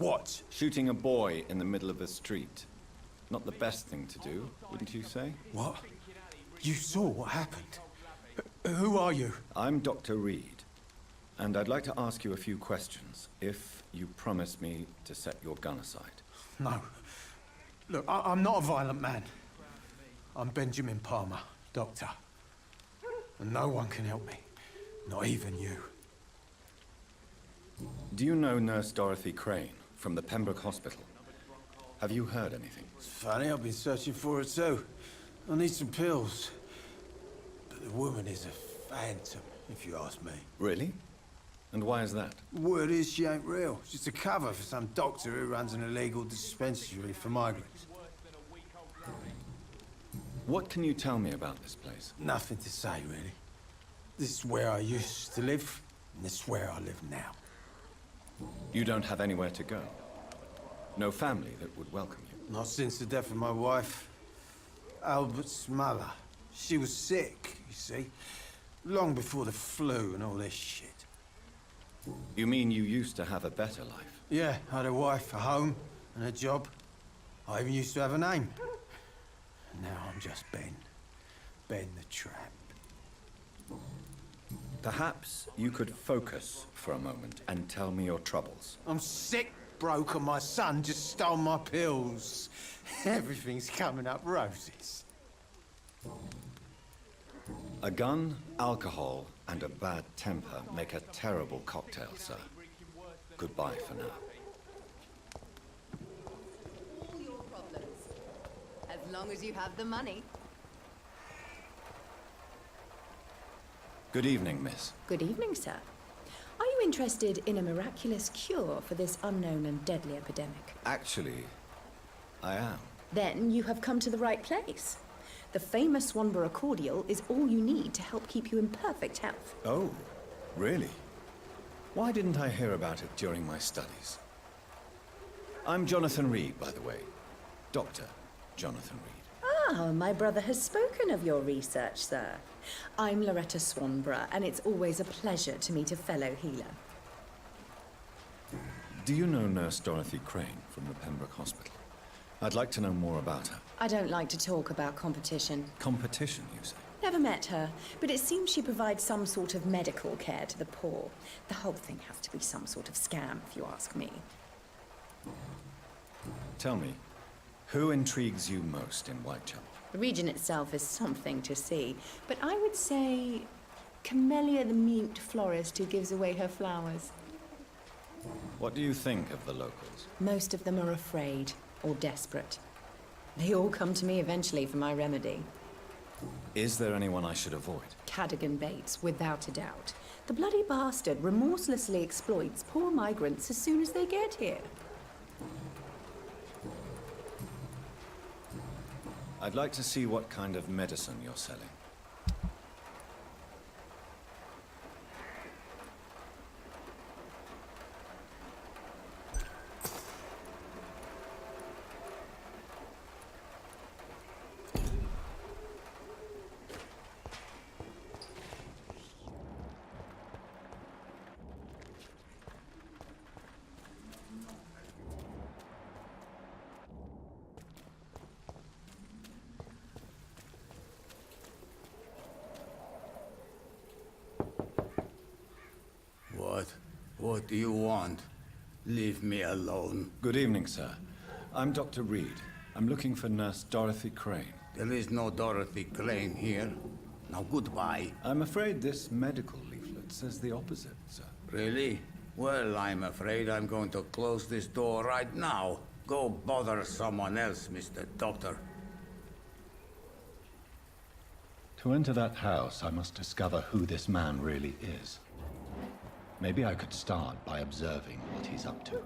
What? Shooting a boy in the middle of the street. Not the best thing to do, wouldn't you say? What? You saw what happened? Who are you? I'm Dr. Reed, and I'd like to ask you a few questions, if you promise me to set your gun aside. No. Look, I'm not a violent man. I'm Benjamin Palmer, doctor. And no one can help me. Not even you. Do you know Nurse Dorothy Crane from the Pembroke Hospital? Have you heard anything? It's funny, I've been searching for her too. I need some pills. But the woman is a phantom, if you ask me. Really? And why is that? Word is she ain't real. She's a cover for some doctor who runs an illegal dispensary for migrants. What can you tell me about this place? Nothing to say, really. This is where I used to live, and this is where I live now. You don't have anywhere to go? No family that would welcome you? Not since the death of my wife, Albert's mother. She was sick, you see. Long before the flu and all this shit. You mean you used to have a better life? Yeah, I had a wife, a home, and a job. I even used to have a name. And now I'm just Ben. Ben the Tramp. Perhaps you could focus for a moment and tell me your troubles. I'm sick, broke, and my son just stole my pills. Everything's coming up roses. A gun, alcohol, and a bad temper make a terrible cocktail, sir. Goodbye for now. All your problems. As long as you have the money. Good evening, miss. Good evening, sir. Are you interested in a miraculous cure for this unknown and deadly epidemic? Actually, I am. Then you have come to the right place. The famous Swanborough cordial is all you need to help keep you in perfect health. Oh, really? Why didn't I hear about it during my studies? I'm Jonathan Reed, by the way. Dr. Jonathan Reed. Ah, my brother has spoken of your research, sir. I'm Loretta Swanborough, and it's always a pleasure to meet a fellow healer. Do you know Nurse Dorothy Crane from the Pembroke Hospital? I'd like to know more about her. I don't like to talk about competition. Competition, you say? Never met her, but it seems she provides some sort of medical care to the poor. The whole thing has to be some sort of scam, if you ask me. Tell me, who intrigues you most in Whitechapel? The region itself is something to see, but I would say Camellia the mute florist who gives away her flowers. What do you think of the locals? Most of them are afraid or desperate. They all come to me eventually for my remedy. Is there anyone I should avoid? Cadogan Bates, without a doubt. The bloody bastard remorselessly exploits poor migrants as soon as they get here. I'd like to see what kind of medicine you're selling. What do you want? Leave me alone. Good evening, sir. I'm Dr. Reed. I'm looking for Nurse Dorothy Crane. There is no Dorothy Crane here. Now goodbye. I'm afraid this medical leaflet says the opposite, sir. Really? Well, I'm afraid I'm going to close this door right now. Go bother someone else, Mr. Doctor. To enter that house, I must discover who this man really is. Maybe I could start by observing what he's up to.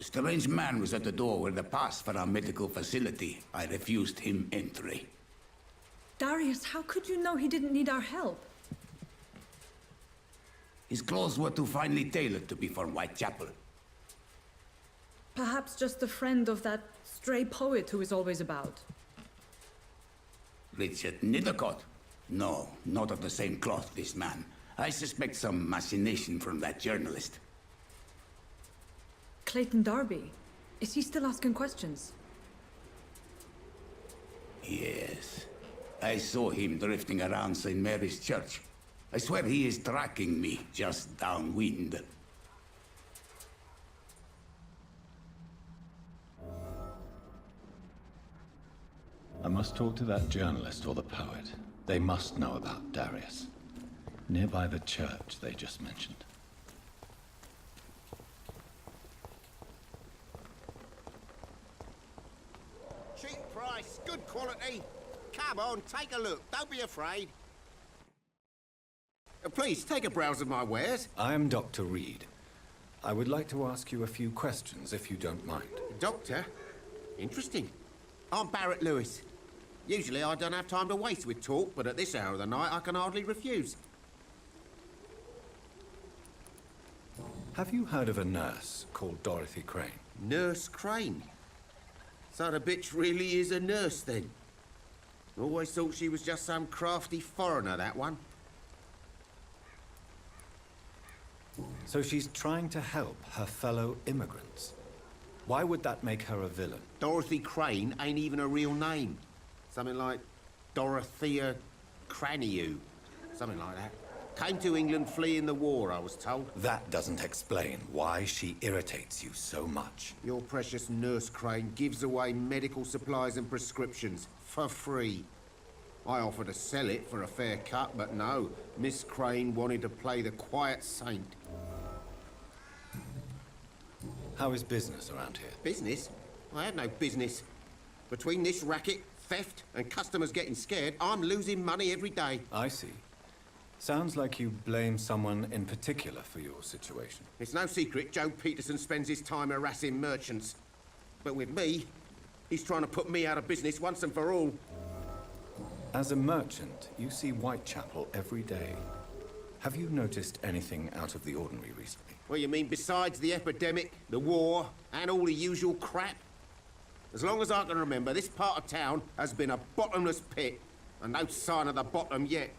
A strange man was at the door with a pass for our medical facility. I refused him entry. Darius, how could you know he didn't need our help? His clothes were too finely tailored to be from Whitechapel. Perhaps just a friend of that stray poet who is always about. Richard Nithercott? No, not of the same cloth, this man. I suspect some machination from that journalist. Clayton Darby. Is he still asking questions? Yes. I saw him drifting around St. Mary's Church. I swear he is tracking me just downwind. I must talk to that journalist or the poet. They must know about Darius. Nearby the church they just mentioned. Cheap price, good quality. Come on, take a look. Don't be afraid. Please, take a browse of my wares. I am Dr. Reed. I would like to ask you a few questions, if you don't mind. Doctor? Interesting. I'm Barrett Lewis. Usually I don't have time to waste with talk, but at this hour of the night I can hardly refuse. Have you heard of a nurse called Dorothy Crane? Nurse Crane? So the bitch really is a nurse, then? Always thought she was just some crafty foreigner, that one. So she's trying to help her fellow immigrants. Why would that make her a villain? Dorothy Crane ain't even a real name. Something like Dorothea Craniu. Something like that. Came to England fleeing the war, I was told. That doesn't explain why she irritates you so much. Your precious Nurse Crane gives away medical supplies and prescriptions for free. I offered to sell it for a fair cut, but no. Miss Crane wanted to play the quiet saint. How is business around here? Business? I have no business. Between this racket, theft, and customers getting scared, I'm losing money every day. I see. Sounds like you blame someone in particular for your situation. It's no secret Joe Peterson spends his time harassing merchants. But with me, he's trying to put me out of business once and for all. As a merchant, you see Whitechapel every day. Have you noticed anything out of the ordinary recently? What you mean, besides the epidemic, the war, and all the usual crap? As long as I can remember, this part of town has been a bottomless pit, and no sign of the bottom yet.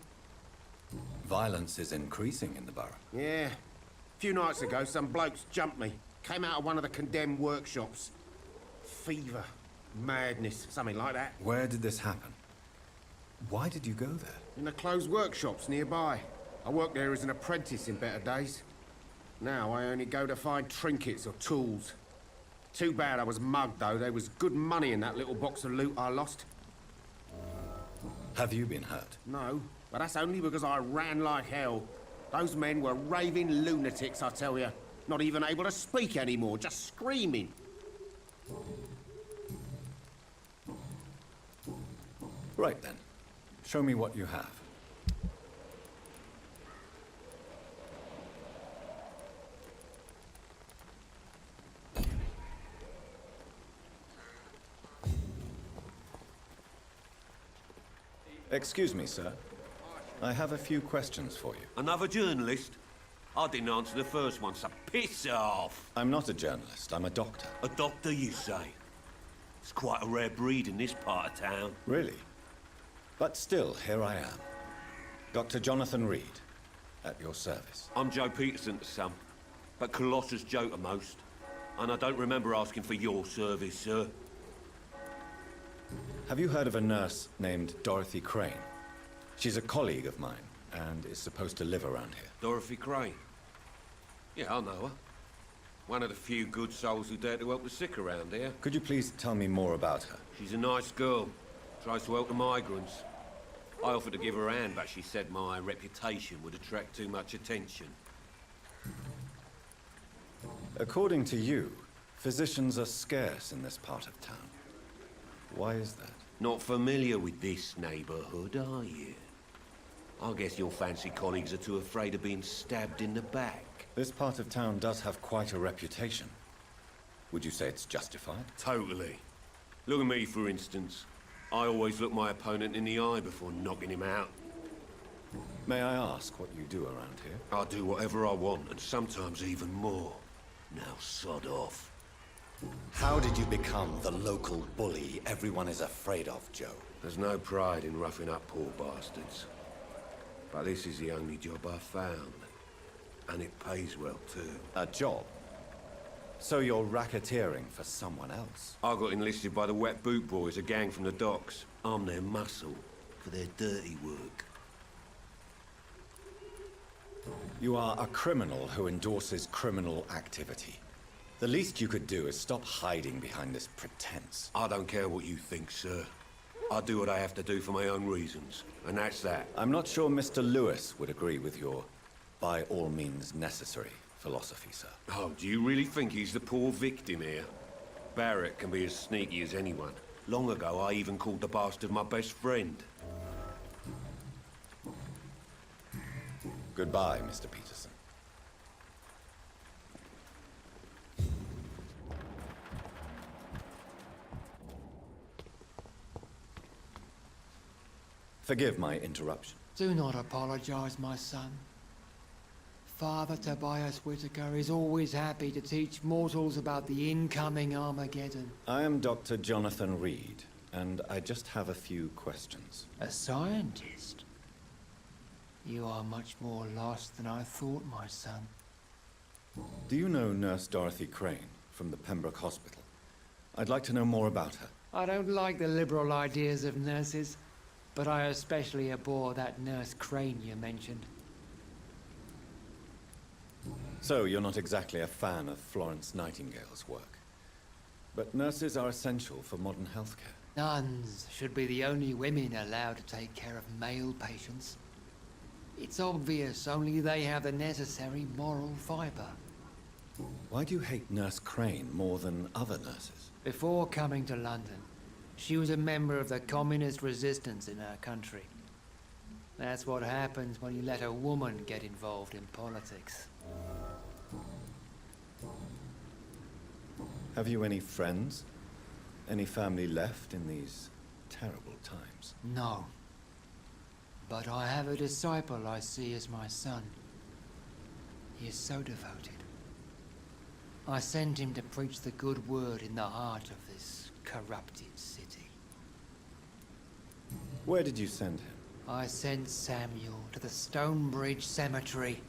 Violence is increasing in the borough. Yeah. A few nights ago, some blokes jumped me. Came out of one of the condemned workshops. Fever, madness, something like that. Where did this happen? Why did you go there? In the closed workshops nearby. I worked there as an apprentice in better days. Now I only go to find trinkets or tools. Too bad I was mugged, though. There was good money in that little box of loot I lost. Have you been hurt? No, but that's only because I ran like hell. Those men were raving lunatics, I tell you. Not even able to speak anymore, just screaming. Right then. Show me what you have. Excuse me, sir. I have a few questions for you. Another journalist? I didn't answer the first one, so piss off! I'm not a journalist, I'm a doctor. A doctor, you say? It's quite a rare breed in this part of town. Really? But still, here I am. Dr. Jonathan Reed, at your service. I'm Joe Peterson to some, but Colossus Joe to most. And I don't remember asking for your service, sir. Have you heard of a nurse named Dorothy Crane? She's a colleague of mine, and is supposed to live around here. Dorothy Crane? Yeah, I know her. One of the few good souls who dare to help the sick around here. Could you please tell me more about her? She's a nice girl. Tries to help the migrants. I offered to give her a hand, but she said my reputation would attract too much attention. According to you, physicians are scarce in this part of town. Why is that? Not familiar with this neighborhood, are you? I guess your fancy colleagues are too afraid of being stabbed in the back. This part of town does have quite a reputation. Would you say it's justified? Totally. Look at me, for instance. I always look my opponent in the eye before knocking him out. May I ask what you do around here? I do whatever I want, and sometimes even more. Now sod off. How did you become the local bully everyone is afraid of, Joe? There's no pride in roughing up poor bastards. But this is the only job I've found. And it pays well, too. A job? So you're racketeering for someone else? I got enlisted by the Wet Boot Boys, a gang from the docks. I'm their muscle for their dirty work. You are a criminal who endorses criminal activity. The least you could do is stop hiding behind this pretense. I don't care what you think, sir. I do what I have to do for my own reasons, and that's that. I'm not sure Mr. Lewis would agree with your by all means necessary philosophy, sir. Oh, do you really think he's the poor victim here? Barrett can be as sneaky as anyone. Long ago, I even called the bastard my best friend. Goodbye, Mr. Peterson. Forgive my interruption. Do not apologize, my son. Father Tobias Whitaker is always happy to teach mortals about the incoming Armageddon. I am Dr. Jonathan Reed, and I just have a few questions. A scientist? You are much more lost than I thought, my son. Do you know Nurse Dorothy Crane from the Pembroke Hospital? I'd like to know more about her. I don't like the liberal ideas of nurses, but I especially abhor that Nurse Crane you mentioned. So, you're not exactly a fan of Florence Nightingale's work. But nurses are essential for modern healthcare. Nuns should be the only women allowed to take care of male patients. It's obvious only they have the necessary moral fiber. Why do you hate Nurse Crane more than other nurses? Before coming to London, she was a member of the communist resistance in her country. That's what happens when you let a woman get involved in politics. Have you any friends? Any family left in these terrible times? No. But I have a disciple I see as my son. He is so devoted. I sent him to preach the good word in the heart of this corrupted city. Where did you send him? I sent Samuel to the Stonebridge Cemetery,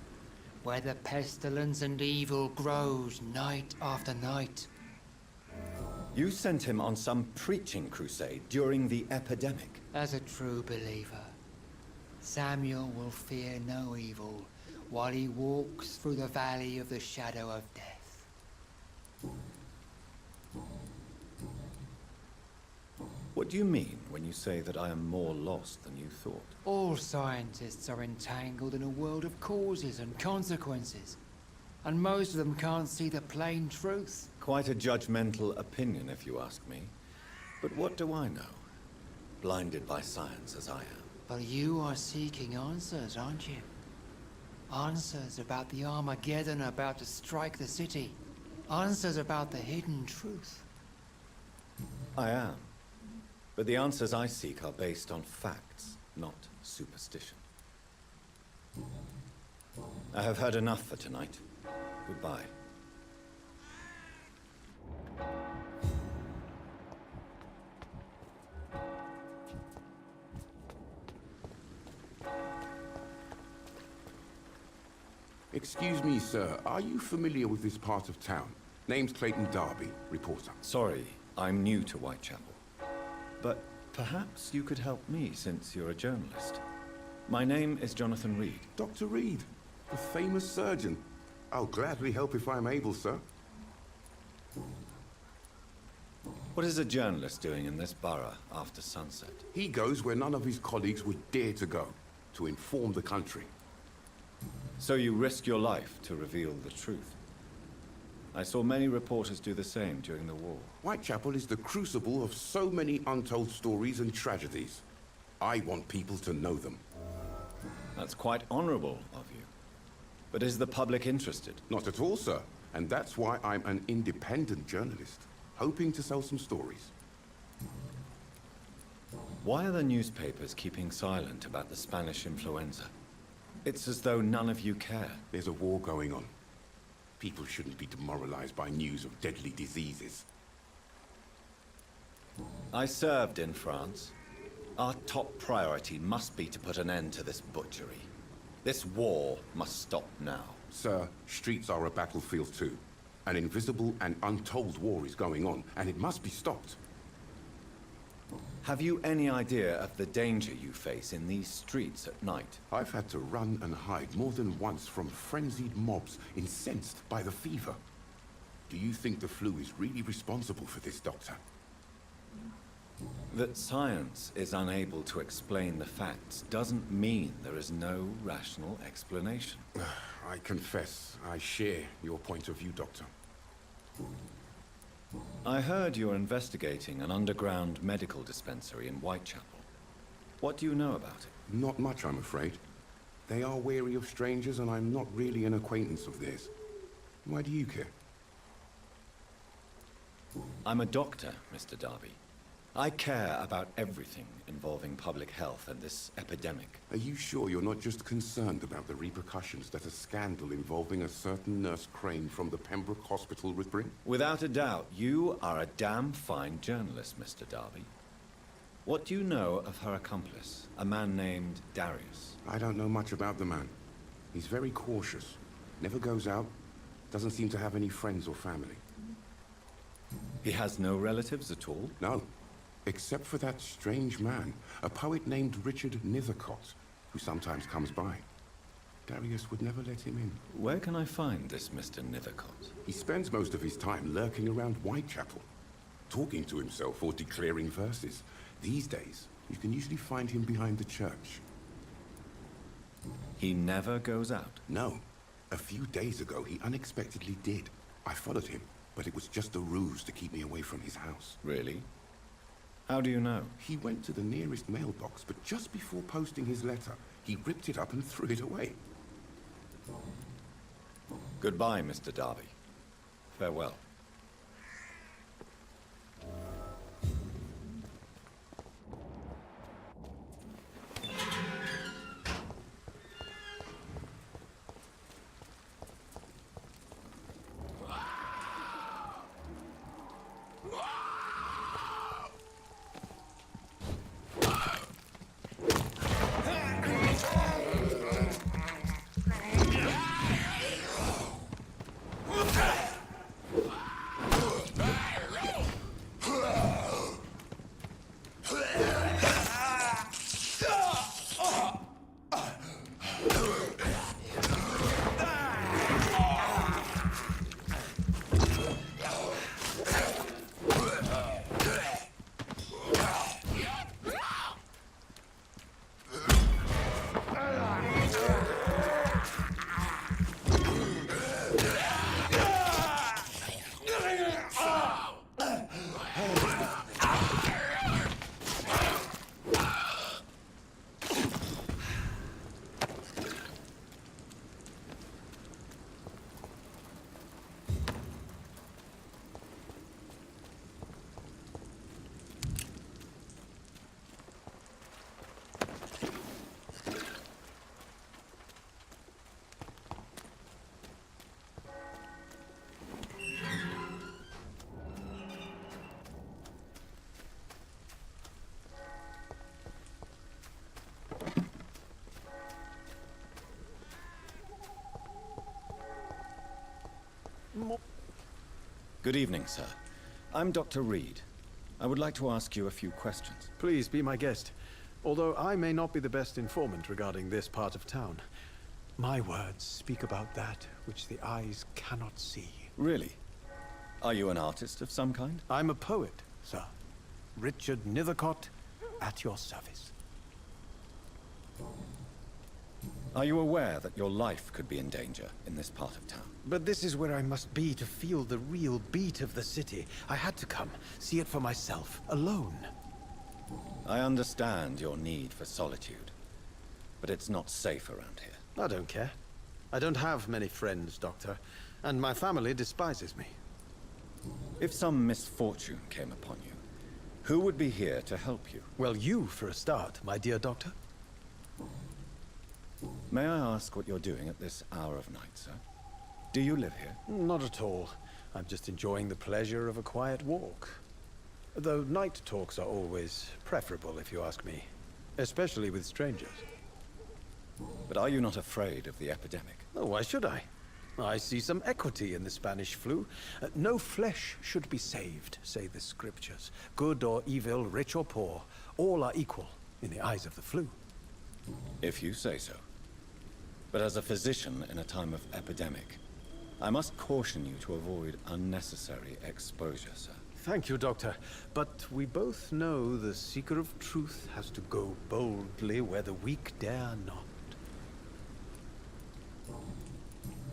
where the pestilence and evil grows night after night. You sent him on some preaching crusade during the epidemic. As a true believer, Samuel will fear no evil while he walks through the valley of the shadow of death. What do you mean when you say that I am more lost than you thought? All scientists are entangled in a world of causes and consequences, and most of them can't see the plain truth. Quite a judgmental opinion, if you ask me. But what do I know? Blinded by science as I am. But you are seeking answers, aren't you? Answers about the Armageddon about to strike the city. Answers about the hidden truth. I am. But the answers I seek are based on facts, not superstition. I have heard enough for tonight. Goodbye. Excuse me, sir. Are you familiar with this part of town? Name's Clayton Darby, reporter. Sorry, I'm new to Whitechapel. But perhaps you could help me since you're a journalist. My name is Jonathan Reed. Dr. Reed, the famous surgeon. I'll gladly help if I'm able, sir. What is a journalist doing in this borough after sunset? He goes where none of his colleagues would dare to go, to inform the country. So you risk your life to reveal the truth. I saw many reporters do the same during the war. Whitechapel is the crucible of so many untold stories and tragedies. I want people to know them. That's quite honorable of you. But is the public interested? Not at all, sir. And that's why I'm an independent journalist, hoping to sell some stories. Why are the newspapers keeping silent about the Spanish influenza? It's as though none of you care. There's a war going on. People shouldn't be demoralized by news of deadly diseases. I served in France. Our top priority must be to put an end to this butchery. This war must stop now. Sir, streets are a battlefield too. An invisible and untold war is going on, and it must be stopped. Have you any idea of the danger you face in these streets at night? I've had to run and hide more than once from frenzied mobs incensed by the fever. Do you think the flu is really responsible for this, Doctor? That science is unable to explain the facts doesn't mean there is no rational explanation. I confess, I share your point of view, Doctor. I heard you're investigating an underground medical dispensary in Whitechapel. What do you know about it? Not much, I'm afraid. They are wary of strangers, and I'm not really an acquaintance of theirs. Why do you care? I'm a doctor, Mr. Darby. I care about everything involving public health and this epidemic. Are you sure you're not just concerned about the repercussions that a scandal involving a certain Nurse Crane from the Pembroke Hospital would bring? Without a doubt, you are a damn fine journalist, Mr. Darby. What do you know of her accomplice, a man named Darius? I don't know much about the man. He's very cautious, never goes out, doesn't seem to have any friends or family. He has no relatives at all? No. Except for that strange man, a poet named Richard Nethercott, who sometimes comes by. Darius would never let him in. Where can I find this Mr. Nethercott? He spends most of his time lurking around Whitechapel, talking to himself or declaring verses. These days, you can usually find him behind the church. He never goes out? No. A few days ago, he unexpectedly did. I followed him, but it was just a ruse to keep me away from his house. Really? How do you know? He went to the nearest mailbox, but just before posting his letter, he ripped it up and threw it away. Goodbye, Mr. Darby. Farewell. Good evening, sir. I'm Dr. Reed. I would like to ask you a few questions. Please be my guest. Although I may not be the best informant regarding this part of town, my words speak about that which the eyes cannot see. Really? Are you an artist of some kind? I'm a poet, sir. Richard Nethercott, at your service. Are you aware that your life could be in danger in this part of town? But this is where I must be to feel the real beat of the city. I had to come, see it for myself, alone. I understand your need for solitude, but it's not safe around here. I don't care. I don't have many friends, Doctor. and my family despises me. If some misfortune came upon you, who would be here to help you? Well, you for a start, my dear doctor. May I ask what you're doing at this hour of night, sir? Do you live here? Not at all. I'm just enjoying the pleasure of a quiet walk. Though night talks are always preferable, if you ask me. Especially with strangers. But are you not afraid of the epidemic? Oh, why should I? I see some equity in the Spanish flu. No flesh should be saved, say the scriptures. Good or evil, rich or poor, all are equal in the eyes of the flu. If you say so. But as a physician in a time of epidemic, I must caution you to avoid unnecessary exposure, sir. Thank you, Doctor. But we both know the seeker of truth has to go boldly where the weak dare not.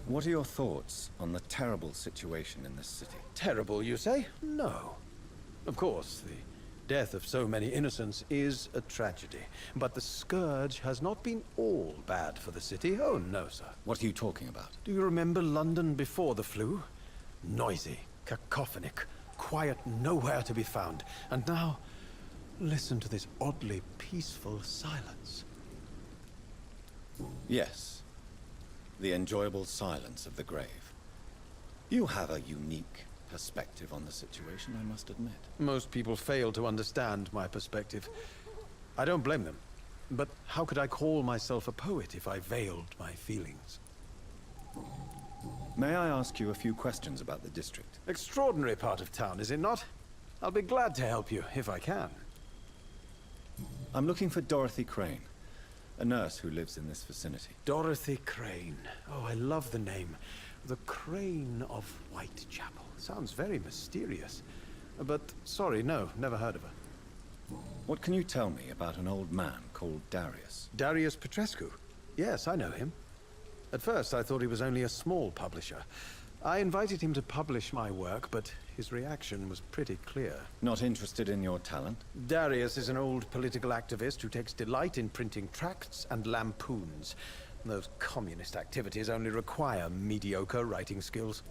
What are your thoughts on the terrible situation in this city? Terrible, you say? No. Of course, the death of so many innocents is a tragedy. But the scourge has not been all bad for the city. Oh, no, sir. What are you talking about? Do you remember London before the flu? Noisy, cacophonic, quiet nowhere to be found. And now, listen to this oddly peaceful silence. Yes. The enjoyable silence of the grave. You have a unique perspective on the situation, I must admit. Most people fail to understand my perspective. I don't blame them. But how could I call myself a poet if I veiled my feelings? May I ask you a few questions about the district? Extraordinary part of town, is it not? I'll be glad to help you, if I can. I'm looking for Dorothy Crane, a nurse who lives in this vicinity. Dorothy Crane. Oh, I love the name. The Crane of Whitechapel. Sounds very mysterious. But, sorry, no, never heard of her. What can you tell me about an old man called Darius? Darius Petrescu? Yes, I know him. At first, I thought he was only a small publisher. I invited him to publish my work, but his reaction was pretty clear. Not interested in your talent? Darius is an old political activist who takes delight in printing tracts and lampoons. Those communist activities only require mediocre writing skills.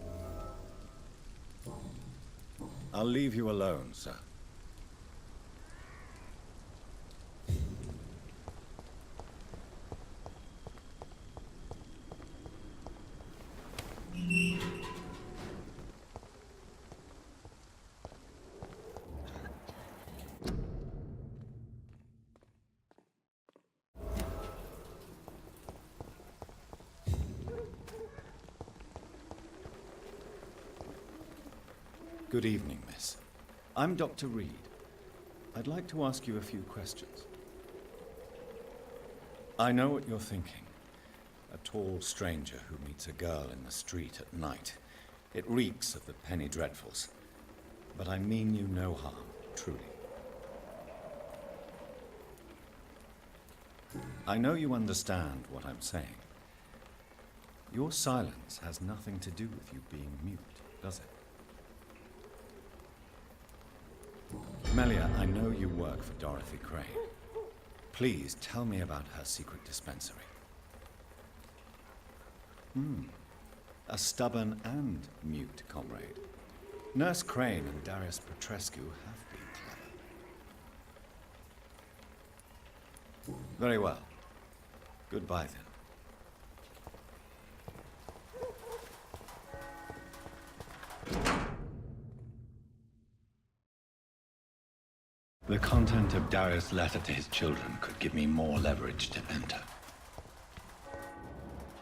I'll leave you alone, sir. Good evening, miss. I'm Dr. Reed. I'd like to ask you a few questions. I know what you're thinking. A tall stranger who meets a girl in the street at night. It reeks of the penny dreadfuls. But I mean you no harm, truly. I know you understand what I'm saying. Your silence has nothing to do with you being mute, does it? Melia, I know you work for Dorothy Crane. Please tell me about her secret dispensary. A stubborn and mute comrade. Nurse Crane and Darius Petrescu have been clever. Very well. Goodbye then. The content of Darius' letter to his children could give me more leverage to enter.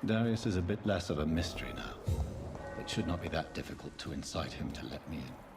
Darius is a bit less of a mystery now. It should not be that difficult to incite him to let me in.